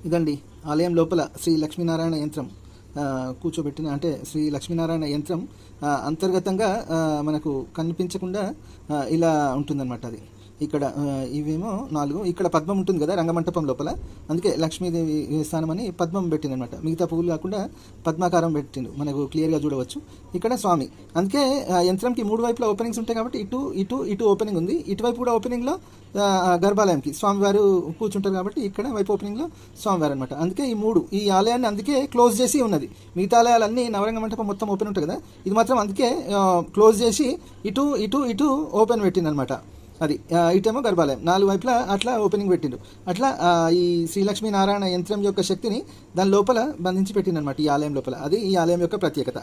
ఇదండి ఆలయం లోపల శ్రీ లక్ష్మీనారాయణ యంత్రం కూర్చోబెట్టిన, అంటే శ్రీ లక్ష్మీనారాయణ యంత్రం అంతర్గతంగా మనకు కనిపించకుండా ఇలా ఉంటుందన్నమాట. అది ఇక్కడ ఇవేమో 4, ఇక్కడ పద్మం ఉంటుంది కదా రంగమంటపం లోపల, అందుకే లక్ష్మీదేవి స్థానం అని పద్మం పెట్టిందనమాట. మిగతా పువ్వులు కాకుండా పద్మాకారం పెట్టిండు, మనకు క్లియర్గా చూడవచ్చు. ఇక్కడ స్వామి, అందుకే యంత్రంకి 3 వైపులా ఓపెనింగ్స్ ఉంటాయి కాబట్టి ఇటు ఇటు ఇటు ఓపెనింగ్ ఉంది. ఇటువైపు కూడా ఓపెనింగ్లో గర్భాలయంకి స్వామివారు కూర్చుంటారు కాబట్టి ఇక్కడ వైపు ఓపెనింగ్లో స్వామివారు అనమాట. అందుకే ఈ ఆలయాన్ని అందుకే క్లోజ్ చేసి ఉన్నది. మిగతా ఆలయాలన్నీ నవరంగ మంటపం మొత్తం ఓపెన్ ఉంటుంది కదా, ఇది మాత్రం అందుకే క్లోజ్ చేసి ఇటు ఇటు ఇటు ఓపెన్ పెట్టిందనమాట. అది ఇటేమో గర్భాలయం, 4 వైపులా అట్లా ఓపెనింగ్ పెట్టిండు. అట్లా ఈ శ్రీలక్ష్మీనారాయణ యంత్రం యొక్క శక్తిని దాని లోపల బంధించి పెట్టిందనమాట ఈ ఆలయం లోపల. అది ఈ ఆలయం యొక్క ప్రత్యేకత.